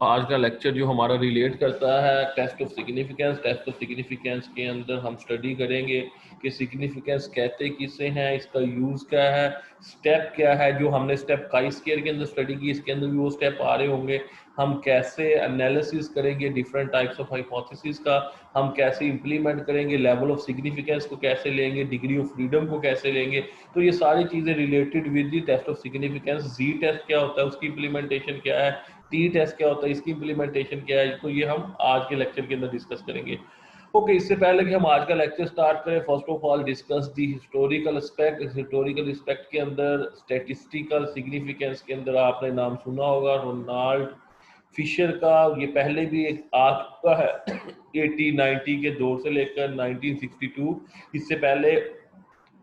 आज का लेक्चर जो हमारा रिलेट करता है test of significance. Test of significance के अंदर हम स्टडी करेंगे कि सिग्निफिकेंस कहते किसे हैं, इसका यूज़ क्या है, स्टेप क्या है। जो हमने स्टेप काई स्क्वायर के अंदर स्टडी की, इसके अंदर भी वो स्टेप आ रहे होंगे। हम कैसे एनालिसिस करेंगे डिफरेंट टाइप्स ऑफ हाइपोथेसिस का, हम कैसे इंप्लीमेंट करेंगे, लेवल ऑफ सिग्निफिकेंस को कैसे लेंगे, डिग्री ऑफ फ्रीडम को कैसे लेंगे। तो ये सारी चीज़ें related with the test of significance. G test क्या होता है, उसकी इंप्लीमेंटेशन क्या है, टी टेस्ट क्या होता है, इसकी इंप्लीमेंटेशन क्या है, तो ये हम आज के लेक्चर के अंदर डिस्कस करेंगे। ओके, इससे पहले कि हम आज का लेक्चर स्टार्ट करें, first of all discuss the historical aspect. Historical aspect के अंदर स्टैटिस्टिकल सिग्निफिकेंस के अंदर आपने नाम सुना होगा रोनाल्ड फिशर का। ये पहले भी एक आ चुका है 1890 के दौर से लेकर 1962। इससे पहले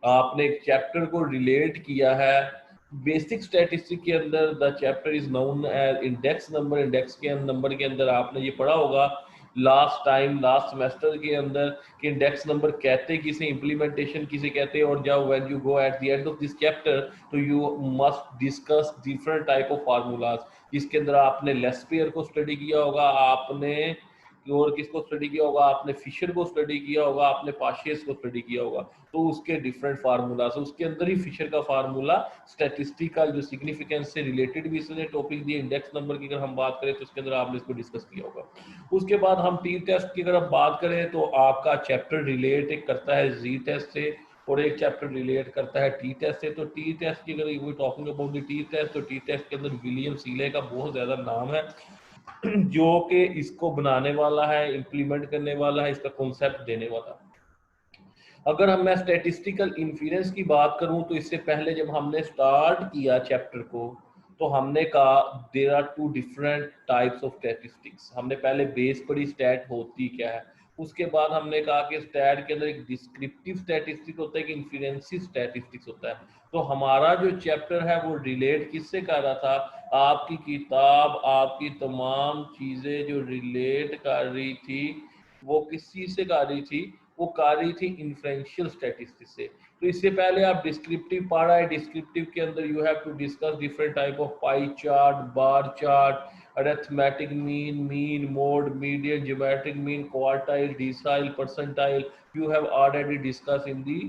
आपने एक चैप्टर को रिलेट किया है बेसिक स्टैटिस्टिक के अंदर। The chapter is known as index number. Index के नंबर के अंदर आपने ये पढ़ा होगा लास्ट टाइम, लास्ट सेमेस्टर के अंदर, कि इंडेक्स नंबर कहते किसे, इंप्लीमेंटेशन किसे कहते हैं। और जब when you go at the end of this chapter तो you must discuss different type of formulas. इसके अंदर आपने लेस्पियर को स्टडी किया होगा, आपने और किसको स्टडी किया होगा, आपने फिशर को स्टडी किया होगा, आपने पाशियस को स्टडी किया होगा। तो उसके डिफरेंट फार्मूला, तो उसके अंदर ही फिशर का फार्मूला स्टैटिस्टिकल जो सिग्निफिकेंस से रिलेटेड भी इसने टॉपिक दिए। इंडेक्स नंबर की अगर हम बात करें तो उसके अंदर आपने इसको डिस्कस किया होगा। उसके बाद हम टी टेस्ट की अगर हम बात करें तो आपका चैप्टर रिलेट एक करता है जी टेस्ट से और एक चैप्टर रिलेट करता है टी टेस्ट से। तो टी टेस्ट की अगर we talking about the T test, तो टी टेस्ट के अंदर विलियम सीले का बहुत ज्यादा नाम है जो कि इसको बनाने वाला है, इम्प्लीमेंट करने वाला है, इसका कॉन्सेप्ट देने वाला है। अगर हम मैं स्टैटिस्टिकल इन्फ्लुएंस की बात करूं तो इससे पहले जब हमने स्टार्ट किया चैप्टर को तो हमने कहा there are two different types of statistics. हमने पहले बेस पढ़ी स्टैट होती क्या है, उसके बाद हमने कहा कि स्टैट के अंदर एक डिस्क्रिप्टिव स्टैटिस्टिक होता है, कि इन्फ्लुएंसिव स्टैटिस्टिक्स होता है। तो हमारा जो चैप्टर है वो रिलेट किससे कर रहा था, आपकी किताब आपकी तमाम चीजें जो रिलेट कर रही थी वो किस चीज से कर रही थी, वो कर रही थी इन्फ्लुएंशियल स्टैटिस्टिक्स से। तो इससे पहले आप डिस्क्रिप्टिव पढ़ा है, डिस्क्रिप्टिव के अंदर you have to discuss different type of pie chart, bar chart, arithmetic mean, mean, mode, median, geometric mean, quartile, decile, percentile. You have already discuss in the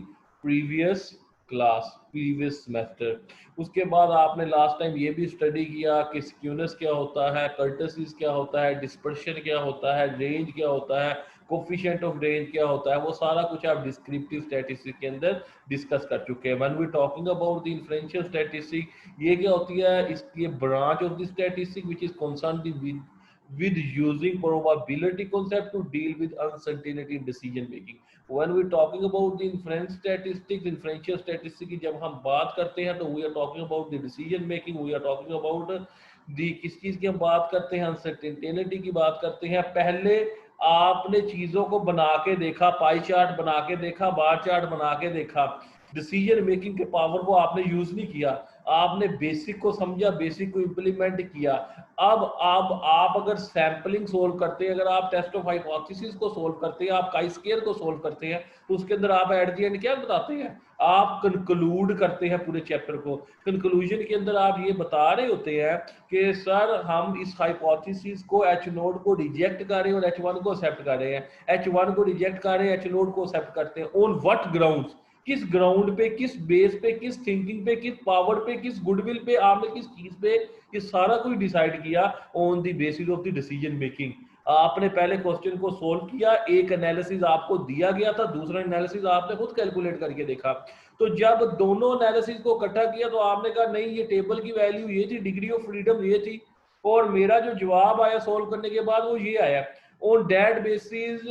previous class, previous semester. उसके बाद आपने last time ये भी study किया कि skewness क्या होता है, कर्टसिस क्या होता है, डिस्पर्शन क्या होता है, रेंज क्या होता है, कोफिशिएंट ऑफ रेंज क्या होता है। वो सारा कुछ आप डिस्क्रिप्टिव स्टैटिस्टिक्स के अंदर डिस्कस कर चुके हैं। When we talking about the influential statistic, ये क्या होती है, इसकी branch of the statistic which is concerned with using probability concept to deal with uncertainty in decision making. When we talking about the inference statistics, inferential statistics की जब हम बात करते हैं तो we are talking about the decision making, we are talking about the किस चीज की हम बात करते हैं, अनसर्टेनिटी की बात करते हैं। पहले आपने चीजों को बना के देखा, पाई चार्ट बना के देखा, बार चार्ट बना के देखा, डिसीजन मेकिंग के पावर को आपने यूज नहीं किया, आपने बेसिक को समझा, बेसिक को इम्प्लीमेंट किया। अब आप अगर सैंपलिंग सोल्व करते हैं, अगर आप टेस्ट ऑफ हाइपोथेसिस को सोल्व करते हैं, आप काई स्क्वायर को सोल्व करते हैं, तो उसके अंदर आप एट द एंड क्या बताते हैं, आप कंक्लूड करते हैं पूरे चैप्टर को। कंक्लूजन के अंदर आप ये बता रहे होते हैं कि सर हम इस हाइपोथेसिस को एच नोड को रिजेक्ट कर रहे हैं और एच वन को एक्सेप्ट कर रहे हैं, एच वन को रिजेक्ट कर रहे हैं, एच नोड को एक्सेप्ट करते हैं। ऑन व्हाट ग्राउंड्स, किस ग्राउंड पे, किस बेस पे, किस थिंकिंग पे, किस पावर पे, किस गुडविल पे, आपने किस चीज पे ये सारा कुछ डिसाइड किया on the basis of the decision making. आपने पहले क्वेश्चन को सोल्व किया, एक एनालिसिस आपको दिया गया था, दूसरा एनालिसिस आपने खुद कैलकुलेट करके देखा। तो जब दोनों एनालिसिस को इकट्ठा किया तो आपने कहा नहीं ये टेबल की वैल्यू ये थी, डिग्री ऑफ फ्रीडम ये थी, और मेरा जो जवाब आया सोल्व करने के बाद वो ये आया। on that basis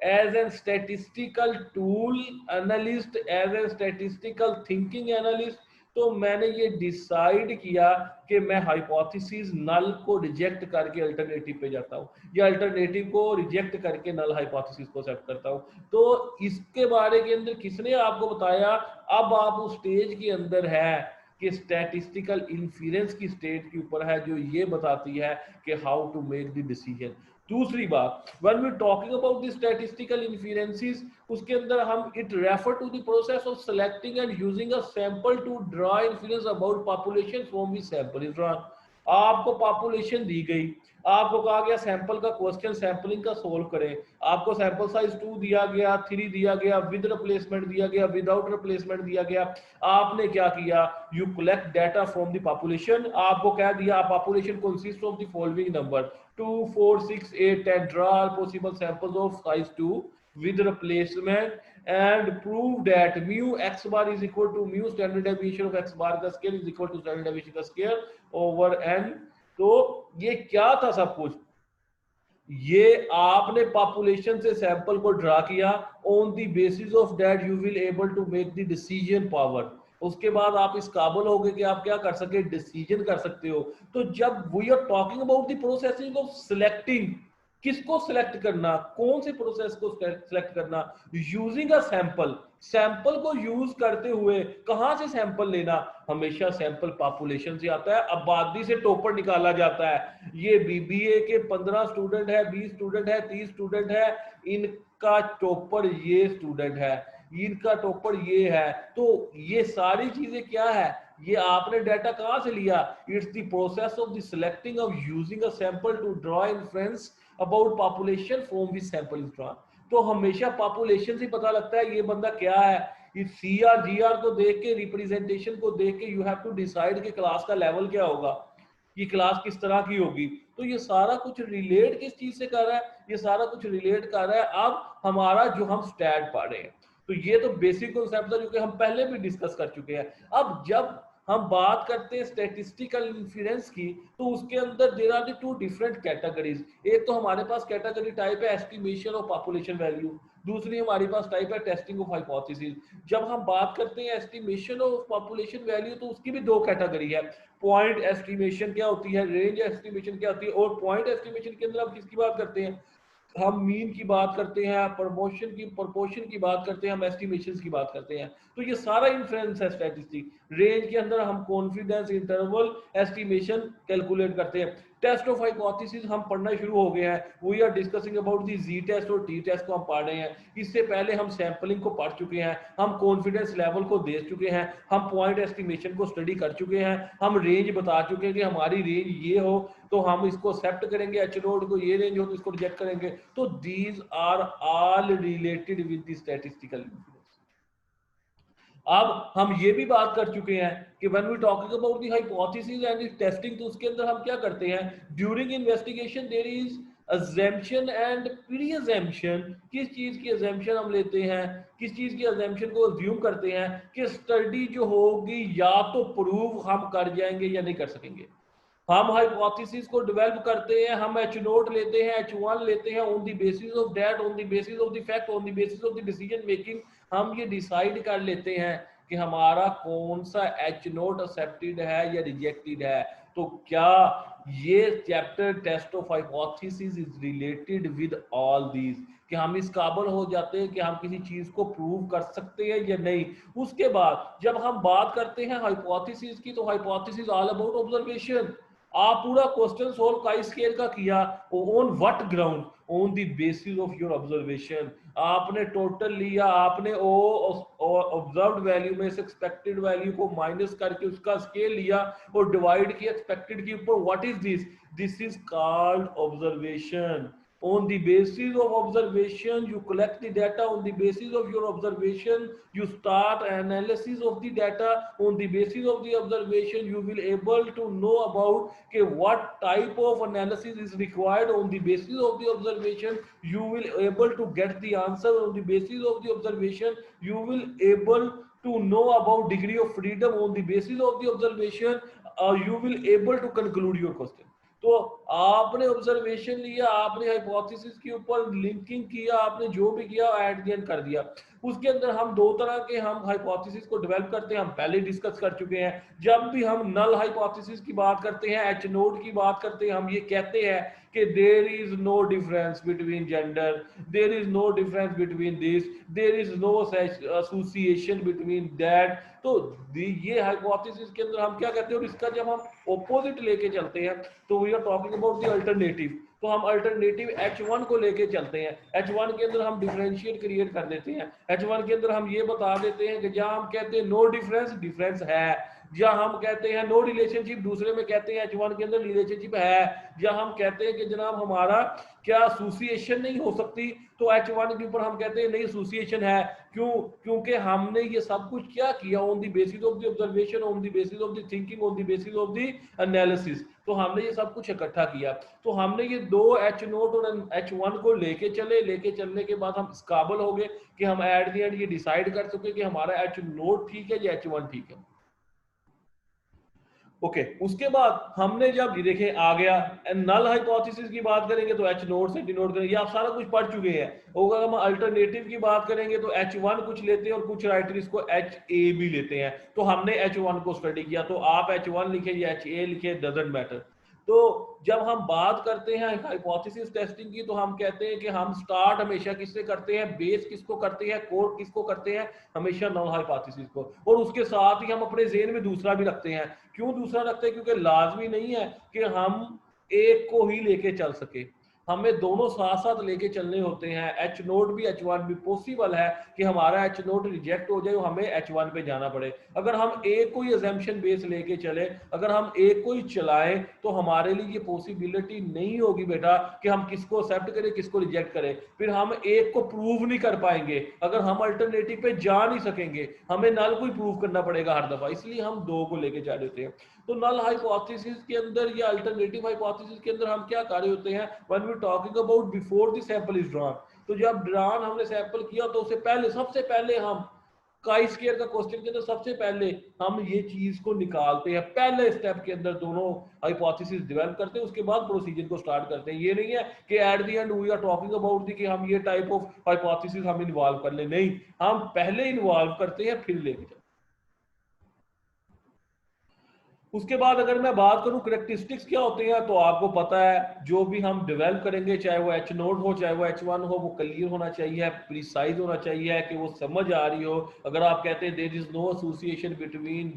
as a statistical tool analyst, as a statistical thinking analyst, तो मैंने ये डिसाइड किया कि मैं हाइपोथेसिस नल को रिजेक्ट करके अल्टरनेटिव पे जाता हूँ, या अल्टरनेटिव को रिजेक्ट करके नल हाइपोथेसिस को एक्सेप्ट करता हूँ। तो इसके बारे के अंदर किसने आपको बताया, अब आप उस स्टेज के अंदर है कि स्टैटिस्टिकल इन्फ्लुएंस की स्टेज के ऊपर है, जो ये बताती है कि how to make the decision. दूसरी बात, when we talking about the statistical influences, उसके अंदर हम it refer to the process of selecting and using a sample to draw influence about population from the sample is drawn. आपको population दी गई, आपको कहा गया सैंपल का क्वेश्चन सैंपलिंग का सोल्व करें, आपको सैंपल साइज 2 दिया गया, 3 दिया गया, विद रिप्लेसमेंट दिया गया, विदाउट रिप्लेसमेंट दिया गया। आपने क्या किया, you collect data from the population. आपको कह दिया population consist of the following number 2 4 6 8 10, draw possible samples of size 2 with replacement and prove that mu x bar is equal to mu standard deviation of x bar का square is equal to standard deviation का square over n। तो ये क्या था सब कुछ, ये आपने पॉपुलेशन से सैंपल को ड्रा किया, on the basis of that you will able to make the decision power. उसके बाद आप इस काबिल हो गए कि आप क्या कर सके, डिसीजन कर सकते हो। तो जब we are talking about the processing of selecting, किसको सिलेक्ट करना, कौन से प्रोसेस को सिलेक्ट करना, यूजिंग अ सैंपल, सैंपल को यूज करते हुए कहां से सैंपल लेना, हमेशा सैंपल पॉपुलेशन से आता है, आबादी से टॉपर निकाला जाता है। ये बीबीए के 15 स्टूडेंट है, 20 स्टूडेंट है, 30 स्टूडेंट है, इनका टॉपर ये स्टूडेंट है, इनका टॉपर ये है। तो ये सारी चीजें क्या है, ये आपने डाटा कहां से लिया, it's the process of the selecting of using a sample to draw inference about population from which sample is drawn. तो हमेशा पॉपुलेशन से पता लगता है ये बंदा क्या है। इस सी आर जी आर को देख के, रिप्रेजेंटेशन को देख के यू हैव टू डिसाइड कि क्लास का लेवल क्या होगा, ये क्लास किस तरह की होगी। तो ये सारा कुछ रिलेट किस चीज से कर रहा है, ये सारा कुछ रिलेट कर रहा है अब हमारा जो हम स्टैट पढ़ रहे हैं। तो ये तो बेसिक कॉन्सेप्ट था जो कि हम पहले भी डिस्कस कर चुके हैं। अब जब हम बात करते हैं स्टैटिस्टिकल इन्फ्लुएंस की, तो उसके अंदर there are the two different categories. एक तो हमारे पास कैटेगरी टाइप है एस्टिमेशन ऑफ पॉपुलेशन वैल्यू, दूसरी हमारे पास टाइप है टेस्टिंग ऑफ हाइपोथेसिस। जब हम बात करते हैं एस्टिमेशन ऑफ पॉपुलेशन वैल्यू, तो उसकी भी दो कैटेगरी है। पॉइंट एस्टिमेशन क्या होती है, रेंज एस्टिमेशन क्या होती है। और पॉइंट एस्टिमेशन के अंदर हम किसकी बात करते हैं, हम मीन की बात करते हैं, प्रमोशन की प्रोपोर्शन की बात करते हैं, हम एस्टिमेशंस की बात करते हैं। तो ये सारा इन्फ्लुएंस है स्टैटिस्टिक। रेंज के अंदर हम कॉन्फिडेंस इंटरवल एस्टिमेशन कैलकुलेट करते हैं। टेस्ट ऑफ हाइपोथेसिस हम पढ़ना शुरू हो गए हैं, we are discussing about the G test और टी टेस्ट को हम पढ़ रहे हैं। इससे पहले हम सैंपलिंग को पढ़ चुके हैं, हम कॉन्फिडेंस लेवल को देख चुके हैं, हम पॉइंट एस्टिमेशन को स्टडी कर चुके हैं, हम रेंज बता चुके हैं कि हमारी रेंज ये हो तो हम इसको एक्सेप्ट करेंगे, एच नोड को ये रेंज हो तो इसको रिजेक्ट करेंगे। तो these are all related with the statistical influence. अब हम ये भी बात कर चुके हैं कि when we talking about the hypothesis and the testing, तो उसके अंदर हम क्या करते हैं, during investigation there is assumption and pre assumption। किस चीज की assumption हम लेते हैं, किस चीज की assumption को assume करते हैं कि स्टडी जो होगी या तो प्रूव हम कर जाएंगे या नहीं कर सकेंगे। हम हाइपोथेसिस को डेवलप करते हैं, हम एच नोट लेते हैं, H1 लेते हैं, on the basis of that, on the basis of the fact, on the basis of the decision making हम ये डिसाइड कर लेते हैं कि हमारा कौन सा एच नोट एक्सेप्टेड है या रिजेक्टेड है। तो क्या ये chapter test of hypothesis is related with all these, कि हम इस काबिल हो जाते हैं कि हम किसी चीज को प्रूव कर सकते हैं या नहीं। उसके बाद जब हम बात करते हैं हाइपोथेसिस की, तो हाइपोथेसिस ऑल अबाउट ऑब्जर्वेशन। आप पूरा क्वेश्चन सोल्व काई स्केल का किया, on what ground, on the basis of your observation. आपने टोटल लिया, आपने ऑब्जर्व्ड वैल्यू में से एक्सपेक्टेड वैल्यू को माइनस करके उसका स्केल लिया और डिवाइड किया एक्सपेक्टेड के ऊपर। What is this, this is called observation. On the basis of observation you collect the data, on the basis of your observation you start analysis of the data, on the basis of the observation you will able to know about okay, what type of analysis is required, on the basis of the observation you will able to get the answer, on the basis of the observation you will able to know about degree of freedom, on the basis of the observation you will able to conclude your question। तो आपने observation लिया, आपने hypothesis के ऊपर linking किया, आपने जो भी किया एट द एंड कर दिया। उसके अंदर हम दो तरह के हम हाइपोथेसिस को डेवलप करते हैं, हम पहले डिस्कस कर चुके हैं। जब भी हम नल हाइपोथेसिस की बात करते हैं, एच नोड की बात करते हैं, हम ये कहते हैं कि there is no difference between gender, there is no difference between this, there is no association between that. तो ये हाइपोथेसिस के अंदर हम क्या कहते हैं, और इसका जब हम ऑपोजिट लेके चलते हैं तो we are talking about the alternative. तो हम अल्टरनेटिव H1 को लेके चलते हैं। H1 के अंदर हम डिफरेंशिएट क्रिएट कर देते हैं। H1 के अंदर हम ये बता देते हैं कि जहां हम कहते हैं नो डिफरेंस, डिफरेंस है। या हम कहते हैं नो रिलेशनशिप, दूसरे में कहते हैं H1 के अंदर रिलेशनशिप है, या हम कहते हैं कि जनाब हमारा क्या एसोसिएशन नहीं हो सकती, तो H1 के ऊपर हम कहते हैं नहीं एसोसिएशन है। क्यों? क्योंकि हमने ये सब कुछ क्या किया, on the basis of the observation, on the basis of the thinking, on the basis of the analysis, तो हमने ये सब कुछ इकट्ठा किया। तो हमने ये दो H0 और H1 को लेके चलने के बाद हम इस काबिल हो गए कि हम एट द एंड ये डिसाइड कर सके कि हमारा H0 ठीक है या H1 ठीक है। ओके उसके बाद हमने जब ये देखें आ गया नल हाइपोथेसिस की बात करेंगे तो H नोट से डिनोट करेंगे, आप सारा कुछ पढ़ चुके हैं। और अगर हम अल्टरनेटिव की बात करेंगे तो H1 कुछ लेते हैं और कुछ राइटर इसको HA भी लेते हैं। तो हमने H1 को स्टडी किया, तो आप H1 लिखे या HA लिखे, डजंट मैटर। तो जब हम बात करते हैं हाइपोथेसिस टेस्टिंग की, तो हम कहते हैं कि हम स्टार्ट हमेशा किससे करते हैं, बेस किसको करते हैं, कोर किसको करते हैं, हमेशा नल हाइपोथेसिस को। और उसके साथ ही हम अपने ज़हन में दूसरा भी रखते हैं। क्यों दूसरा रखते हैं? क्योंकि लाजमी नहीं है कि हम एक को ही लेके चल सके, हमें दोनों साथ साथ लेके चलने होते हैं। H0 भी H1 भी पॉसिबल है कि हमारा H0 रिजेक्ट हो जाए और हमें H1 पे जाना पड़े। अगर हम एक को ही अजम्पशन बेस लेके चले, अगर हम एक को ही चलाएं, तो हमारे लिए ये पॉसिबिलिटी नहीं होगी बेटा कि हम किसको एक्सेप्ट करें किसको रिजेक्ट करें। फिर हम एक को प्रूव नहीं कर पाएंगे, अगर हम अल्टरनेटिव पे जा नहीं सकेंगे, हमें नल को ही प्रूव करना पड़ेगा हर दफा, इसलिए हम दो को लेके जा देते हैं। तो नल हाइपोथेसिस के अंदर या अल्टरनेटिव हाइपोथेसिस के अंदर हम क्या कर रहे होते हैं, when we talking about before the sample is drawn, तो जब ड्रॉन हमने सैंपल किया तो उससे पहले सबसे पहले हम काई स्क्वायर का क्वेश्चन के अंदर सबसे पहले हम ये चीज को निकालते हैं, पहले स्टेप के अंदर दोनों हाइपोथेसिस डेवलप करते हैं, उसके बाद प्रोसीजर को स्टार्ट करते हैं। ये नहीं है कि at the end we are talking about कि हम ये टाइप ऑफ हाइपोथेसिस हम इन्वॉल्व कर ले, नहीं, हम पहले इन्वॉल्व करते हैं फिर लेके चलते। उसके बाद अगर मैं बात करूं करेक्टरिस्टिक्स क्या होते हैं, तो आपको पता है जो भी हम डेवलप करेंगे, चाहे वो H0 हो चाहे वो H1 हो, वो क्लियर होना चाहिए, प्रिसाइज होना चाहिए कि वो समझ आ रही हो। अगर आप कहते हैं there is no association between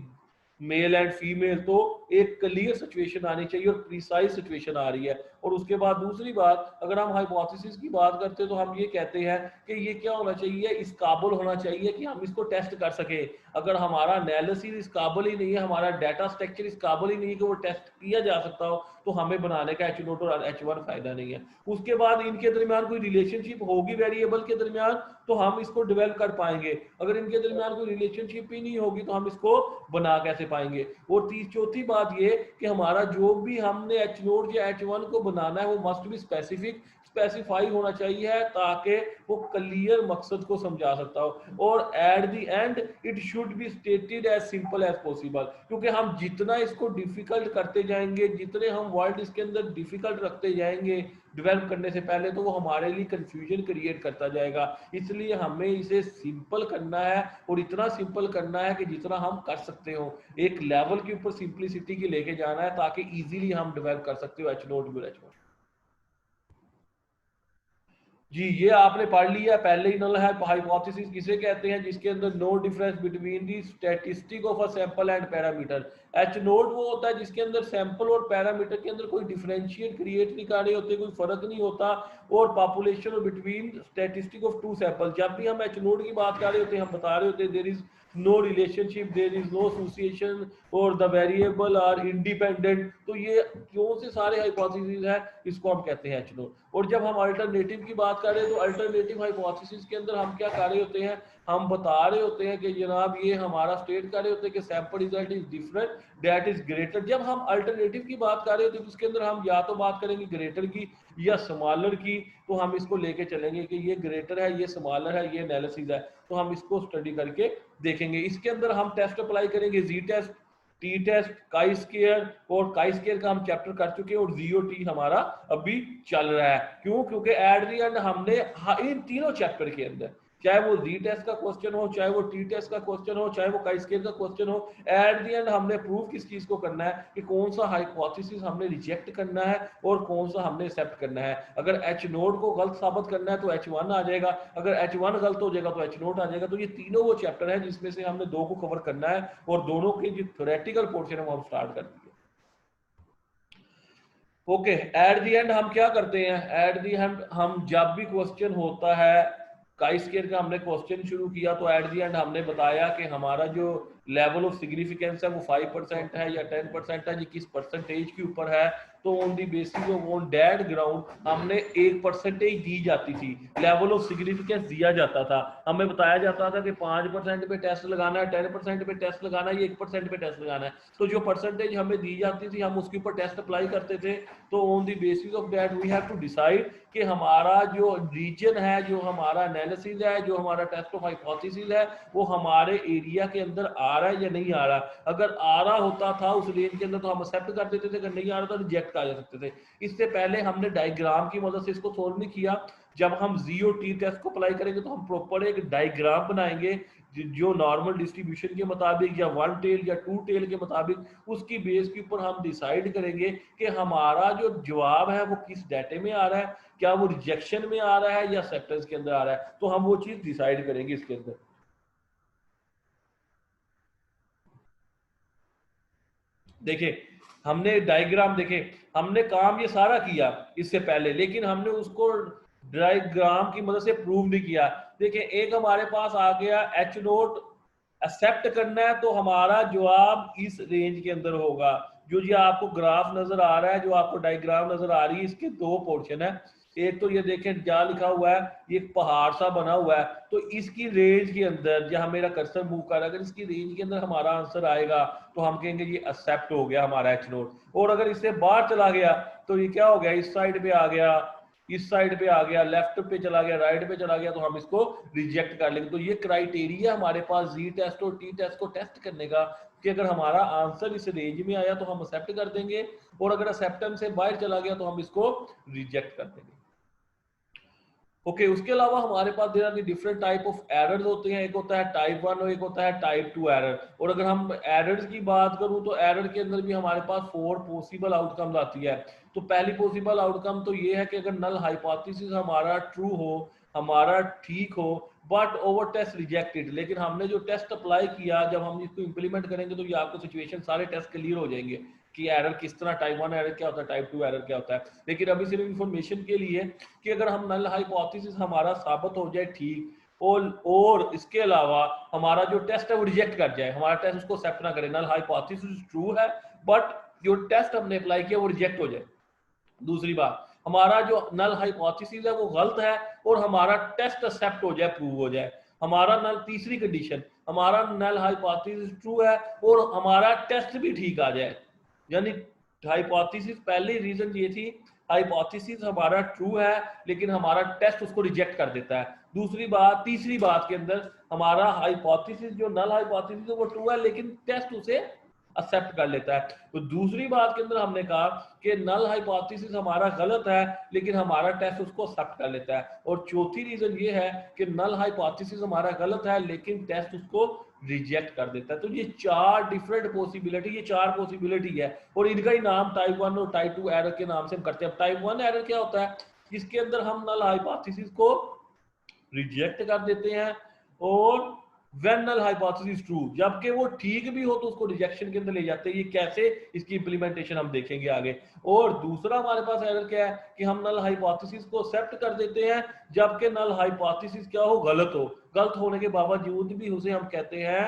male and female, तो एक क्लियर सिचुएशन आनी चाहिए और प्रिसाइज सिचुएशन आ रही है। और उसके बाद दूसरी बात, अगर हम हाइपोथेसिस की बात करते हैं तो हम ये कहते हैं कि ये क्या होना चाहिए, इस काबिल होना चाहिए कि हम इसको टेस्ट कर सके। अगर हमारा एनालिसिस इस काबिल ही नहीं है, हमारा डाटा स्ट्रक्चर इस काबिल ही नहीं है कि वो टेस्ट किया जा सकता हो, तो हमें बनाने का H0 और H1 फायदा नहीं है। उसके बाद इनके दरमियान कोई रिलेशनशिप होगी वेरिएबल के दरमियान, तो हम इसको डेवलप कर पाएंगे। अगर इनके दरमियान कोई रिलेशनशिप ही नहीं होगी तो हम इसको बना कैसे पाएंगे। और चौथी बात ये कि हमारा जो भी हमने H0 या H1 को बनाना है वो मस्ट बी स्पेसिफिक, स्पेसिफाई होना चाहिए ताकि वो क्लियर मकसद को समझा सकता हो। और at the end it should be stated as simple as possible, क्योंकि हम जितना इसको डिफिकल्ट करते जाएंगे, जितने हम वर्ड इसके अंदर डिफिकल्ट रखते जाएंगे डेवलप करने से पहले, तो वो हमारे लिए कंफ्यूजन क्रिएट करता जाएगा। इसलिए हमें इसे सिंपल करना है और इतना सिंपल करना है कि जितना हम कर सकते हो, एक लेवल के ऊपर सिंपलिसिटी की लेके जाना है ताकि इजीली हम डेवलप कर सकते हो H0 और H1। जी ये आपने पढ़ लिया पहले ही, नल हाइपोथेसिस किसे कहते हैं, जिसके अंदर no difference between the statistic of a sample and parameter. H0 वो होता है जिसके अंदर सैंपल और पैरामीटर के अंदर कोई डिफरेंशिएट क्रिएट नहीं कर रहे होते, कोई फर्क नहीं होता। और पॉपुलेशन और between statistic of two sample, जब भी हम H0 की बात कर रहे होते हैं, हम बता रहे होते हैं there is no relationship, there is no association और द वेरिएबल आर इंडिपेंडेंट। तो ये कौन से सारे हाइपोथेसिस है, इसको हम कहते हैं H0। और जब हम अल्टरनेटिव की बात कर रहे हैं तो अल्टरनेटिव हाइपोथेसिस के अंदर हम क्या कर रहे होते हैं, हम बता रहे होते हैं कि जनाब ये हमारा स्टेट कर रहे होते हैं कि sample result is different, that is greater. जब हम अल्टरनेटिव की बात कर रहे होते हैं तो उसके अंदर हम या तो बात करेंगे ग्रेटर की या स्मॉलर की, तो हम इसको लेके चलेंगे कि ये ग्रेटर है, ये स्मॉलर है, ये एनालिसिस है, तो हम इसको स्टडी करके देखेंगे। इसके अंदर हम टेस्ट अप्लाई करेंगे, G test, T test, chi square, और काई स्क्वायर का हम चैप्टर कर चुके हैं और जीओटी हमारा अभी चल रहा है। क्यों? क्योंकि एट द एंड हमने इन तीनों चैप्टर के अंदर, चाहे वो जी टेस्ट का क्वेश्चन हो, चाहे वो टी टेस्ट का क्वेश्चन हो, चाहे वो काई स्क्वायर का क्वेश्चन हो, एट द एंड हमने प्रूव किस चीज को करना है कि कौन सा हाइपोथेसिस हमने रिजेक्ट करना है और कौन सा हमने एक्सेप्ट करना है। अगर H0 को गलत साबित करना है तो H1 आ जाएगा, अगर H1 गलत हो जाएगा तो H0 आ जाएगा। तो ये तीनों वो चैप्टर है जिसमें से हमने दो को कवर करना है और दोनों के जो थ्योरेटिकल पोर्शन है वो हम स्टार्ट कर दिए। ओके एट द एंड हम क्या करते हैं, एट द एंड हम जब भी क्वेश्चन होता है, काई स्क्वायर का हमने क्वेश्चन शुरू किया तो एट द एंड हमने बताया कि हमारा जो लेवल ऑफ सिग्निफिकेंस है वो 5% है या 10% है, ये किस परसेंटेज के ऊपर है। तो on the basis of on dead ground हमने एक परसेंटेज दी जाती थी, लेवल ऑफ सिग्निफिकेंस दिया जाता था, हमें बताया जाता था कि 5% पे टेस्ट लगाना है, 10% पे टेस्ट लगाना है, 1% पे टेस्ट लगाना है। तो जो परसेंटेज हमें दी जाती थी हम उसके ऊपर टेस्ट अप्लाई करते थे। तो on the basis of that we have to decide कि हमारा जो रीजन है, जो हमारा एनालिसिस है, जो हमारा टेस्ट ऑफ हाइपोथेसिस है, वो हमारे एरिया के अंदर आ रहा है या नहीं आ रहा। अगर आ रहा होता था उस रेंज के अंदर तो हम एक्सेप्ट कर देते थे, अगर नहीं आ रहा तो रिजेक्ट कर सकते थे। इससे पहले हमने डायग्राम की मदद से इसको सोल्व नहीं किया। जब हम जी और टी टेस्ट को अप्लाई करेंगे तो हम प्रॉपर एक डायग्राम बनाएंगे जो नॉर्मल डिस्ट्रीब्यूशन के मुताबिक या 1 टेल या 2 टेल के मुताबिक, उसकी बेस के ऊपर हम डिसाइड करेंगे कि हमारा जो जवाब है वो किस डाटे में आ रहा है, क्या वो रिजेक्शन में आ रहा है या एक्सेप्टेंस के अंदर आ रहा है। तो हम वो चीज डिसाइड करेंगे इसके अंदर। देखिए हमने डायग्राम देखे, हमने काम ये सारा किया इससे पहले, लेकिन हमने उसको डायग्राम की मदद से प्रूव नहीं किया। देखिए एक हमारे पास आ गया एच नोट एक्सेप्ट करना है, तो हमारा जवाब इस रेंज के अंदर होगा। जो ये आपको ग्राफ नजर आ रहा है, जो आपको डायग्राम नजर आ रही है, इसके दो पोर्शन है। एक तो ये देखें क्या लिखा हुआ है, ये एक पहाड़ सा बना हुआ है, तो इसकी रेंज के अंदर जहां मेरा कर्सर मूव कर रहा है, अगर इसकी रेंज के अंदर हमारा आंसर आएगा तो हम कहेंगे ये एक्सेप्ट हो गया हमारा एच नोट। और अगर इससे बाहर चला गया तो ये क्या हो गया, इस साइड पे आ गया, इस साइड पे आ गया, लेफ्ट पे चला गया, राइट पे चला गया, तो हम इसको रिजेक्ट कर लेंगे। तो ये क्राइटेरिया हमारे पास जी टेस्ट और टी टेस्ट को टेस्ट करने का, कि अगर हमारा आंसर इस रेंज में आया तो हम एक्सेप्ट कर देंगे, और अगर एक्सेप्टेंस से बाहर चला गया तो हम इसको रिजेक्ट कर देंगे। ओके उसके अलावा हमारे पास there are different type of errors होते हैं। एक होता है टाइप 1 और एक होता है टाइप 2 एरर। और अगर हम एरर्स की बात करूं तो एरर के अंदर भी हमारे पास 4 पॉसिबल आउटकम्स आती है। तो पहली पॉसिबल आउटकम तो ये है कि अगर नल हाइपोथेसिस हमारा ट्रू हो, हमारा ठीक हो, बट ओवर टेस्ट रिजेक्टेड, लेकिन हमने जो टेस्ट अप्लाई किया, जब हम इसको इंप्लीमेंट करेंगे तो ये आपको सिचुएशन सारे टेस्ट क्लियर हो जाएंगे कि एरर किस तरह, टाइप 1 एरर क्या होता है, टाइप 2 एरर क्या होता है। लेकिन अभी सिर्फ इंफॉर्मेशन के लिए कि अगर हम नल हाइपोथेसिस हमारा साबित हो जाए ठीक, और इसके अलावा हमारा जो टेस्ट है वो रिजेक्ट कर जाए, हमारा टेस्ट उसको एक्सेप्ट ना करे, नल हाइपोथेसिस ट्रू है बट जो टेस्ट हमने अप्लाई किया वो रिजेक्ट हो जाए। दूसरी बात, हमारा जो नल हाइपोथेसिस है वो गलत है और हमारा टेस्ट एक्सेप्ट हो जाए, प्रूव हो जाए। हमारा नल, तीसरी कंडीशन, हमारा नल हाइपोथेसिस ट्रू है और हमारा टेस्ट भी ठीक आ जाए। यानी हाइपोथेसिस, पहली रीजन ये थी हाइपोथेसिस हमारा ट्रू है लेकिन हमारा टेस्ट उसको रिजेक्ट कर देता है। दूसरी बात, तीसरी बात के अंदर हमारा हाइपोथेसिस जो नल हाइपोथेसिस है वो ट्रू है लेकिन टेस्ट उसे एक्सेप्ट कर लेता है। तो दूसरी बात के अंदर हमने कहा कि नल हाइपोथेसिस हमारा गलत है लेकिन हमारा टेस्ट उसको एक्सेप्ट कर लेता है। और चौथी रीजन ये है कि नल हाइपोथेसिस हमारा गलत है लेकिन टेस्ट उसको रिजेक्ट कर देता है। तो ये चार डिफरेंट पॉसिबिलिटी, ये चार पॉसिबिलिटी है और इनका ही नाम टाइप 1 और टाइप 2 एरर के नाम से हम करते हैं। टाइप 1 एरर क्या होता है, इसके अंदर हम नल हाइपोथेसिस को रिजेक्ट कर देते हैं और व्हेन नल हाइपोथेसिस ट्रू, जबकि वो ठीक भी हो तो उसको रिजेक्शन के अंदर ले जाते हैं। ये कैसे, इसकी इंप्लीमेंटेशन हम देखेंगे आगे। और दूसरा हमारे पास एरर क्या है कि हम नल हाइपोथेसिस को एक्सेप्ट कर देते हैं जबकि नल हाइपोथेसिस क्या हो, गलत हो, गलत होने के बावजूद भी उसे हम कहते हैं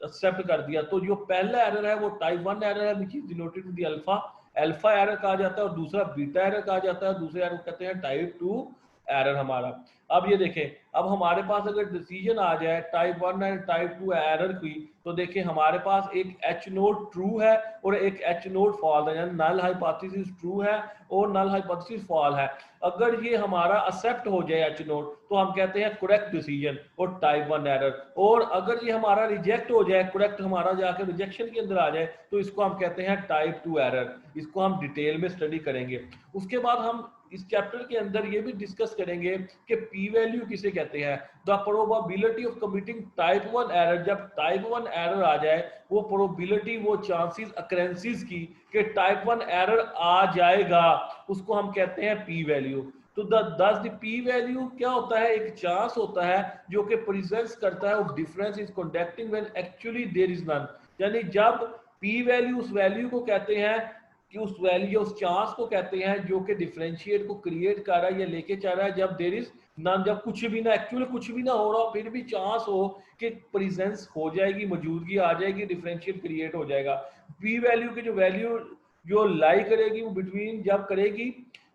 एक्सेप्ट कर दिया। तो जो पहला एरर है वो टाइप 1 एरर है, which is denoted with alpha, alpha error कहा जाता है, और दूसरा बीटा एरर कहा जाता है, दूसरे एरर कहते हैं टाइप 2 एरर हमारा। अब ये देखें, अब हमारे पास अगर डिसीजन आ जाए टाइप 1 एंड टाइप 2 एरर की, तो देखिए हमारे पास एक एच नोट ट्रू है और एक एच नोट फॉल्स है, यानी नल हाइपोथेसिस ट्रू है और नल हाइपोथेसिस फॉल्स है। अगर ये हमारा एक्सेप्ट हो जाए एच नोट तो हम कहते हैं करेक्ट डिसीजन और टाइप 1 एरर, और अगर ये हमारा रिजेक्ट हो जाए, करेक्ट हमारा जाकर रिजेक्शन के अंदर आ जाए, तो इसको हम कहते हैं टाइप 2 एरर। इसको हम डिटेल में स्टडी करेंगे। उसके बाद हम इस चैप्टर के अंदर ये भी डिस्कस करेंगे कि पी वैल्यू किसे कहते हैं, the probability of committing type 1 error. जब टाइप 1 एरर आ जाए, वो प्रोबेबिलिटी, वो चांसेस अकरेंसेस की कि टाइप 1 एरर आ जाएगा, उसको हम कहते हैं पी वैल्यू। तो द पी वैल्यू क्या होता है, एक चांस होता है जो कि प्रेजेंस करता है difference is conducting when actually there is none. यानी जब पी वैल्यू, उस वैल्यू को कहते हैं कि उस वैल्यू या उस चांस को कहते हैं जो कि डिफरेंशिएट को क्रिएट कर रहा है या लेके चल रहा है जब देर इज नन, जब कुछ भी ना, एक्चुअली कुछ भी ना हो रहा हो, फिर भी चांस हो कि प्रेजेंस हो जाएगी, मौजूदगी आ जाएगी, डिफरेंशिएट क्रिएट हो जाएगा। पी वैल्यू की जो वैल्यू जो लाई करेगी वो बिटवीन जब करेगी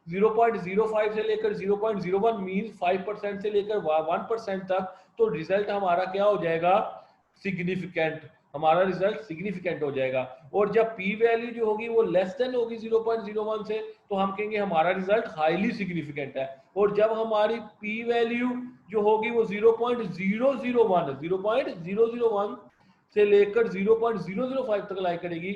0.05 से लेकर 0.01 मीन 5% से लेकर 1% तक, तो रिजल्ट हमारा क्या हो जाएगा, सिग्निफिकेंट, हमारा रिजल्ट सिग्निफिकेंट हो जाएगा। और जब पी वैल्यू जो होगी वो लेस देन होगी 0.01 से, तो हम कहेंगे हमारा रिजल्ट हाईली सिग्निफिकेंट है। और जब हमारी पी वैल्यू जो होगी वो 0.001 से लेकर 0.005 तक लाई करेगी,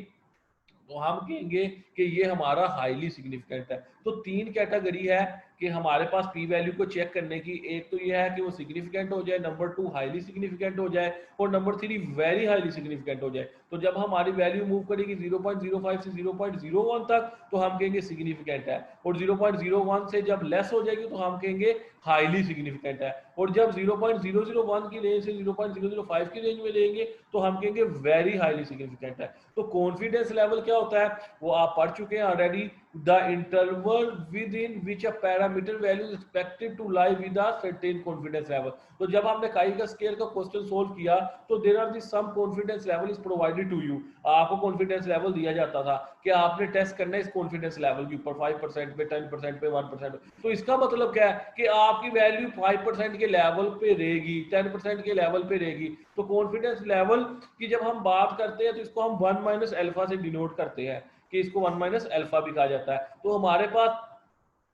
तो हम कहेंगे कि ये हमारा हाईली सिग्निफिकेंट है। तो तीन कैटेगरी है कि हमारे पास पी वैल्यू को चेक करने की। एक तो ये है कि वो सिग्निफिकेंट हो जाए, नंबर 2 हाईली सिग्निफिकेंट हो जाए, और नंबर 3 वेरी हाईली सिग्निफिकेंट हो जाए। तो जब हमारी वैल्यू मूव करेगी 0.05 से 0.01 तक, तो हम कहेंगे सिग्निफिकेंट है, और 0.01 से जब लेस हो जाएगी तो हम कहेंगे हाईली सिग्निफिकेंट है, और जब 0.001 की रेंज से 0.005 की रेंज में लेंगे तो हम कहेंगे वेरी हाईली सिग्निफिकेंट है। तो कॉन्फिडेंस लेवल क्या होता है वो आप पढ़ चुके हैं already, the interval within which a parameter value expected to lie with a certain confidence level. तो जब हमने काइगर स्केल का क्वेश्चन सोल्व किया तो there are the some confidence level is provided to you, आपको कॉन्फिडेंस लेवल दिया जाता था कि आपने टेस्ट करना है इस कॉन्फिडेंस लेवल के ऊपर 5% पे, 10% पे, 1%। तो इसका मतलब क्या है कि आपकी वैल्यू 5% के लेवल पे रहेगी, 10% के लेवल पे रहेगी। तो कॉन्फिडेंस लेवल की जब हम बात करते हैं तो इसको हम 1 माइनस अल्फा से डिनोट करते हैं, कि इसको 1 माइनस अल्फा भी कहा जाता है। तो हमारे पास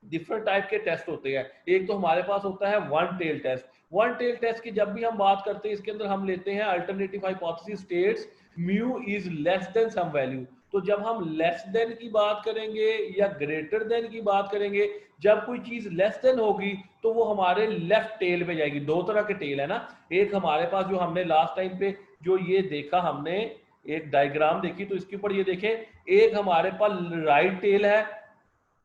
डिफरेंट टाइप के टेस्ट होते हैं। एक तो हमारे पास होता है one tail test. One tail test की जब भी हम बात करते हैं इसके अंदर हम लेते हैं alternative hypothesis states mu is less than some value. तो जब हम लेस देन की बात करेंगे या ग्रेटर देन की बात करेंगे, जब कोई चीज लेस देन होगी तो वो हमारे लेफ्ट टेल पे जाएगी। दो तरह के टेल है ना, एक हमारे पास जो हमने लास्ट टाइम पे जो ये देखा, हमने एक डायग्राम देखी, तो इसके ऊपर ये देखें, एक हमारे पास राइट टेल है,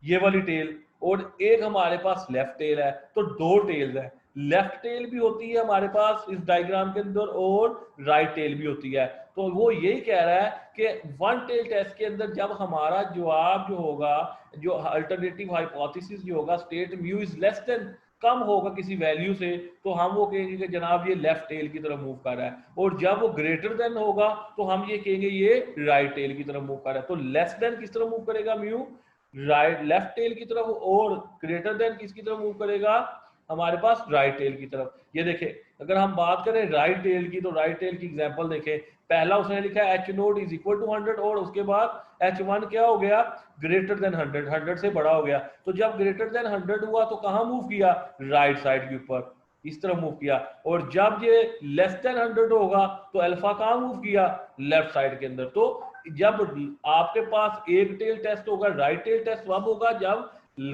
ये वाली टेल, और एक हमारे पास लेफ्ट टेल है। तो दो टेल्स है, लेफ्ट टेल भी होती है हमारे पास इस डायग्राम के अंदर और राइट टेल भी होती है। तो वो यही कह रहा है कि वन टेल टेस्ट के अंदर जब हमारा जवाब जो होगा, जो अल्टरनेटिव हाइपोथेसिस जो होगा, state mu is less than, कम होगा किसी वैल्यू से, तो हम वो कहेंगे कि जनाब ये लेफ्ट टेल की तरफ मूव कर रहा है। और जब वो ग्रेटर देन होगा तो हम ये कहेंगे ये राइट टेल की तरफ मूव कर रहा है। तो लेस देन किस तरफ मूव करेगा, म्यू राइट लेफ्ट टेल की तरफ, और ग्रेटर देन किसकी तरफ मूव करेगा, हमारे पास राइट टेल की तरफ। ये देखें, अगर हम बात करें राइट टेल की, तो राइट टेल की एग्जांपल देखें। पहला उसने लिखा है H not is equal to 100, और उसके बाद H1 क्या हो गया, ग्रेटर देन 100, 100 से बड़ा हो गया। तो जब ग्रेटर देन 100 हुआ तो कहां मूव किया, राइट साइड के ऊपर, इस तरह मूव किया। और जब ये लेस देन 100 होगा तो अल्फा कहां मूव किया, लेफ्ट साइड के अंदर। तो जब आपके पास एक टेल टेस्ट होगा, राइट टेल टेस्ट तब होगा जब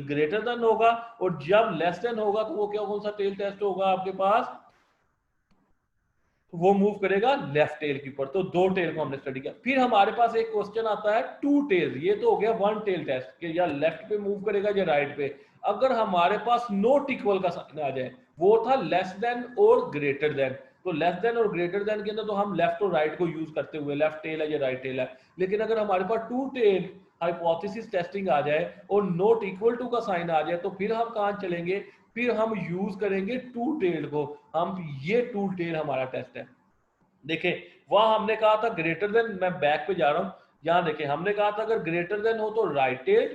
ग्रेटर देन होगा, और जब लेस देन होगा तो वो क्या, कौन सा टेल टेस्ट होगा आपके पास, वो मूव करेगा लेफ्ट टेल के ऊपर। तो दो टेल को हमने स्टडी किया। फिर हमारे पास एक क्वेश्चन आता है टू टेल, ये तो हो गया वन टेल टेस्ट कि या लेफ्ट पे मूव करेगा या राइट पे। अगर हमारे पास नॉट इक्वल का साइन आ जाए, वो था लेस देन और ग्रेटर देन। तो लेस देन और ग्रेटर देन के अंदर तो हम लेफ्ट और राइट को यूज करते हुए, लेफ्ट टेल है या राइट टेल है। लेकिन अगर हमारे पास टू टेल हाइपोथेसिस टेस्टिंग आ जाए और नॉट इक्वल टू का साइन आ जाए, तो फिर हम कहां चलेंगे, फिर हम यूज करेंगे टू टेल को। हम ये टू टेल हमारा टेस्ट है। देखें, वहां हमने कहा था ग्रेटर देन, मैं बैक पे जा रहा हूं, यहां देखें हमने कहा था अगर ग्रेटर देन हो तो राइट टेल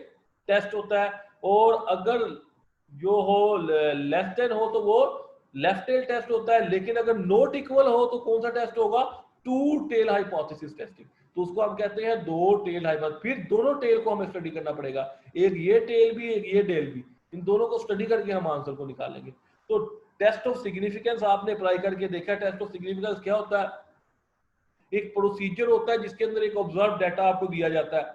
टेस्ट होता है, और अगर जो हो लेस देन हो तो वो लेफ्ट टेल टेस्ट होता है। लेकिन अगर नॉट इक्वल हो तो कौन सा टेस्ट होगा, टू टेल हाइपोथेसिस टेस्टिंग। तो उसको हम कहते हैं दो टेल हाइपोथेसिस। फिर दोनों टेल को हमें स्टडी करना पड़ेगा, एक ये टेल भी एक ये टेल भी, इन दोनों को स्टडी करके हम आंसर को निकालेंगे। तो टेस्ट ऑफ सिग्निफिकेंस आपने अप्लाई करके देखा। टेस्ट ऑफ सिग्निफिकेंस क्या होता है, एक प्रोसीजर होता है जिसके अंदर एक ऑब्जर्व डाटा आपको दिया जाता है,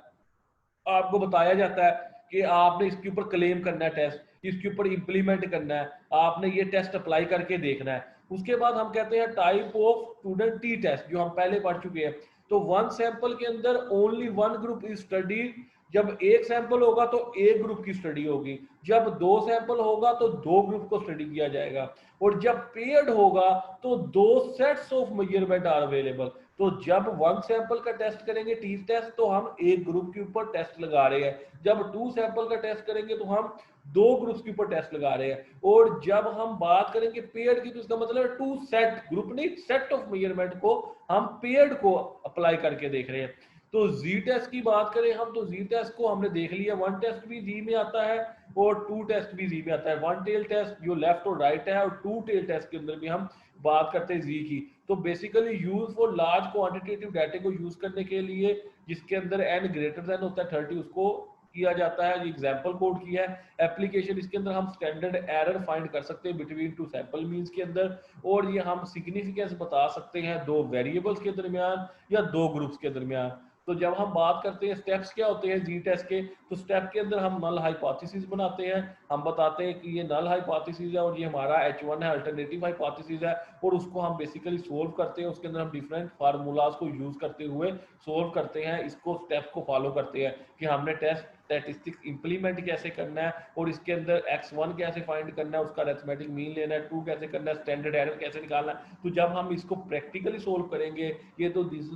आपको बताया जाता है कि आपने इसके ऊपर क्लेम करना है टेस्ट, इसके ऊपर इंप्लीमेंट करना है, आपने ये टेस्ट अप्लाई करके देखना है। उसके बाद हम कहते हैं type of student T test, जो हम पहले पढ़ चुके हैं। तो वन सैंपल के अंदर only one group is studied. जब एक सैंपल होगा तो एक ग्रुप की स्टडी होगी, जब दो सैंपल होगा तो दो ग्रुप को स्टडी किया जाएगा, और जब पेयर्ड होगा तो दो sets of measurement are available. तो जब वन सैंपल का टेस्ट करेंगे टी टेस्ट तो हम एक ग्रुप के ऊपर टेस्ट लगा रहे हैं, जब टू सैंपल का टेस्ट करेंगे तो हम दो ग्रुप्स के ऊपर टेस्ट लगा रहे हैं, और जब हम बात करेंगे पेयर्ड की तो इसका मतलब है टू सेट, ग्रुप नहीं सेट ऑफ मेजरमेंट को हम पेयर्ड को अप्लाई करके देख रहे हैं। तो जी टेस्ट की बात करें हम तो जी टेस्ट को हमने देख लिया, वन टेस्ट भी जी में आता है और टू टेस्ट भी जी में आता है। वन टेल टेस्ट जो लेफ्ट और राइट है, और टू टेल टेस्ट के अंदर भी हम बात करते हैं जी की। तो basically use for large quantitative data को यूज करने के लिए जिसके अंदर एन ग्रेटर देन होता है 30 उसको किया जाता है। एग्जांपल कोड किया है एप्लीकेशन, इसके अंदर हम स्टैंडर्ड एरर फाइंड कर सकते हैं बिटवीन टू सैंपल मीन्स के अंदर, और ये हम सिग्निफिकेंस बता सकते हैं दो वेरिएबल्स के दरमियान या दो ग्रुप्स के दरमियान। तो जब हम बात करते हैं स्टेप्स क्या होते हैं जी टेस्ट के, तो स्टेप के अंदर हम नल हाइपोथेसिस बनाते हैं, हम बताते हैं कि ये नल हाइपोथेसिस है और ये हमारा H1 है, अल्टरनेटिव हाइपोथेसिस है, और उसको हम बेसिकली सोल्व करते हैं। उसके अंदर हम डिफरेंट फार्मूलाज को यूज करते हुए सोल्व करते हैं, इसको स्टेप को फॉलो करते हैं कि हमने टेस्ट स्टैटिस्टिक्स इंप्लीमेंट कैसे करना है, और इसके अंदर x1 कैसे फाइंड करना है, उसका अरिथमेटिक मीन लेना है, 2 कैसे करना है, स्टैंडर्ड एरर कैसे निकालना है। तो जब हम इसको प्रैक्टिकली सोल्व करेंगे, ये तो this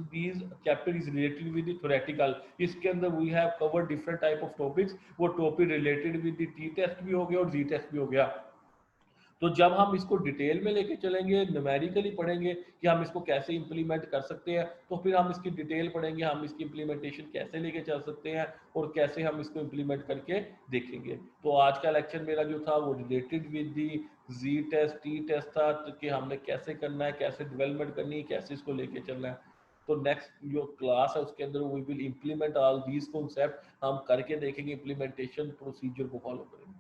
chapter is related with the theoretical, इसके अंदर we have covered different type of topics, वो topic related with the T test भी हो गया और जी टेस्ट भी हो गया। तो जब हम इसको डिटेल में लेके चलेंगे, न्यूमेरिकली पढ़ेंगे कि हम इसको कैसे इंप्लीमेंट कर सकते हैं, तो फिर हम इसकी डिटेल पढ़ेंगे, हम इसकी इंप्लीमेंटेशन कैसे लेके चल सकते हैं और कैसे हम इसको इंप्लीमेंट करके देखेंगे। तो आज का लेक्चर मेरा जो था वो related with the G test T test था, तो कि हमने कैसे करना है, कैसे डेवलपमेंट करनी है, कैसे इसको लेके चलना है। तो नेक्स्ट जो क्लास है उसके अंदर we will implement all these concept, हम करके देखेंगे, इंप्लीमेंटेशन प्रोसीजर को फॉलो करेंगे।